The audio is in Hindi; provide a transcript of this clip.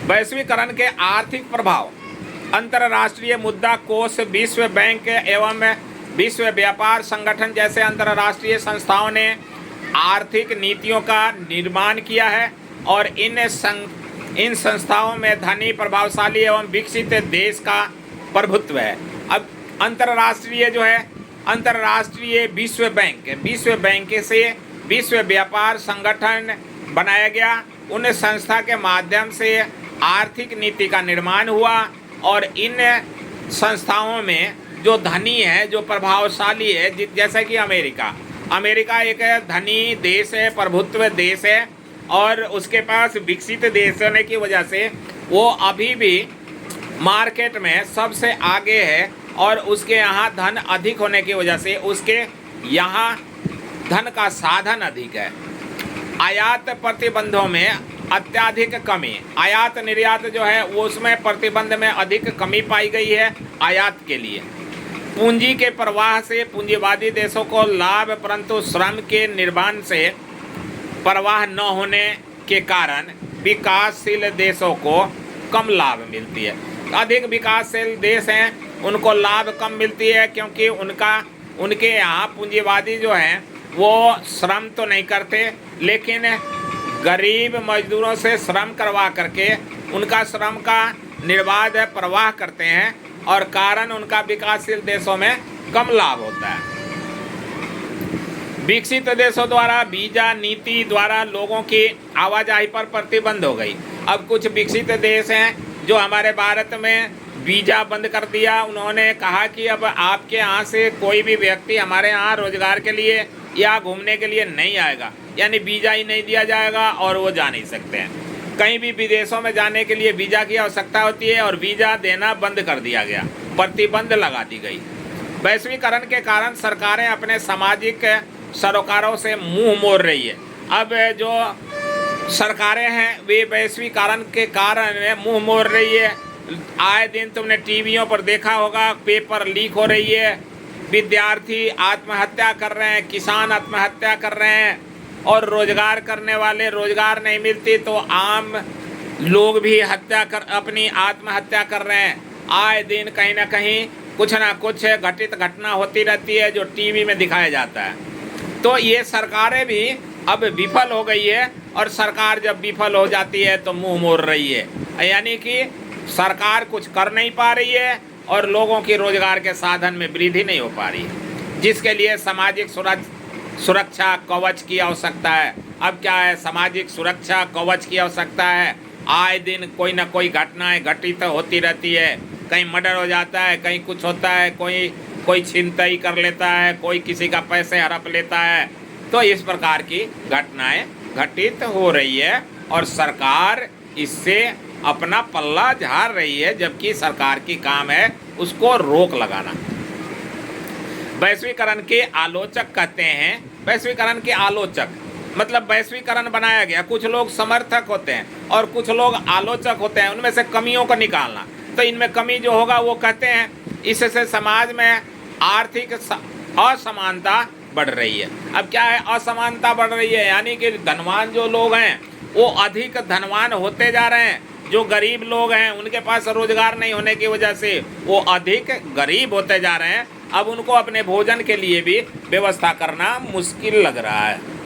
वैश्वीकरण के आर्थिक प्रभाव। अंतर्राष्ट्रीय मुद्रा कोष, विश्व बैंक एवं विश्व व्यापार संगठन जैसे अंतर्राष्ट्रीय संस्थाओं ने आर्थिक नीतियों का निर्माण किया है और इन संस्थाओं में धनी, प्रभावशाली एवं विकसित देश का प्रभुत्व है। अब अंतर्राष्ट्रीय विश्व बैंक से विश्व व्यापार संगठन बनाया गया। उन संस्था के माध्यम से आर्थिक नीति का निर्माण हुआ और इन संस्थाओं में जो धनी है, जो प्रभावशाली है, जैसे कि अमेरिका एक धनी देश है, प्रभुत्व देश है और उसके पास विकसित देश होने की वजह से वो अभी भी मार्केट में सबसे आगे है और उसके यहाँ धन अधिक होने की वजह से उसके यहाँ धन का साधन अधिक है। आयात प्रतिबंधों में अत्याधिक कमी, आयात निर्यात जो है वो उसमें प्रतिबंध में अधिक कमी पाई गई है आयात के लिए। पूंजी के प्रवाह से पूंजीवादी देशों को लाभ, परंतु श्रम के निर्माण से प्रवाह न होने के कारण विकासशील देशों को कम लाभ मिलती है। अधिक विकासशील देश हैं उनको लाभ कम मिलती है क्योंकि उनके यहाँ पूंजीवादी जो हैं वो श्रम तो नहीं करते, लेकिन गरीब मजदूरों से श्रम करवा करके उनका श्रम का निर्बाध प्रवाह करते हैं और कारण उनका विकासशील देशों में कम लाभ होता है। विकसित देशों द्वारा वीजा नीति द्वारा लोगों की आवाजाही पर प्रतिबंध हो गई। अब कुछ विकसित देश हैं जो हमारे भारत में वीजा बंद कर दिया। उन्होंने कहा कि अब आपके यहाँ से कोई भी व्यक्ति हमारे यहाँ रोजगार के लिए या घूमने के लिए नहीं आएगा, यानी वीजा ही नहीं दिया जाएगा और वो जा नहीं सकते हैं। कहीं भी विदेशों में जाने के लिए वीजा की आवश्यकता होती है और वीजा देना बंद कर दिया गया, प्रतिबंध लगा दी गई। वैश्वीकरण के कारण सरकारें अपने सामाजिक सरोकारों से मुंह मोड़ रही है। अब जो सरकारें हैं वे वैश्वीकरण के कारण मुंह मोड़ रही है। आए दिन तुमने टीवियों पर देखा होगा, पेपर लीक हो रही है, विद्यार्थी आत्महत्या कर रहे हैं, किसान आत्महत्या कर रहे हैं और रोजगार करने वाले रोजगार नहीं मिलती तो आम लोग भी अपनी आत्महत्या कर रहे हैं। आए दिन कहीं ना कहीं कुछ ना कुछ घटित घटना होती रहती है जो टीवी में दिखाया जाता है। तो ये सरकारें भी अब विफल हो गई है और सरकार जब विफल हो जाती है तो मुंह मोड़ रही है, यानी कि सरकार कुछ कर नहीं पा रही है और लोगों की रोजगार के साधन में वृद्धि नहीं हो पा रही है, जिसके लिए सामाजिक सुरक्षा कवच की आवश्यकता है। अब क्या है, सामाजिक सुरक्षा कवच की आवश्यकता है। आए दिन कोई ना कोई घटनाएं घटित होती रहती है, कहीं मर्डर हो जाता है, कहीं कुछ होता है, कोई छिनतई कर लेता है, कोई किसी का पैसे हड़प लेता है। तो इस प्रकार की घटनाएं घटित हो रही है और सरकार इससे अपना पल्ला झाड़ रही है, जबकि सरकार की काम है उसको रोक लगाना। वैश्वीकरण के आलोचक कहते हैं, वैश्वीकरण के आलोचक मतलब वैश्वीकरण बनाया गया, कुछ लोग समर्थक होते हैं और कुछ लोग आलोचक होते हैं, उनमें से कमियों को निकालना। तो इनमें कमी जो होगा वो कहते हैं इससे समाज में आर्थिक असमानता बढ़ रही है। अब क्या है, असमानता बढ़ रही है, यानी कि धनवान जो लोग हैं वो अधिक धनवान होते जा रहे हैं, जो गरीब लोग हैं उनके पास रोजगार नहीं होने की वजह से वो अधिक गरीब होते जा रहे हैं। अब उनको अपने भोजन के लिए भी व्यवस्था करना मुश्किल लग रहा है।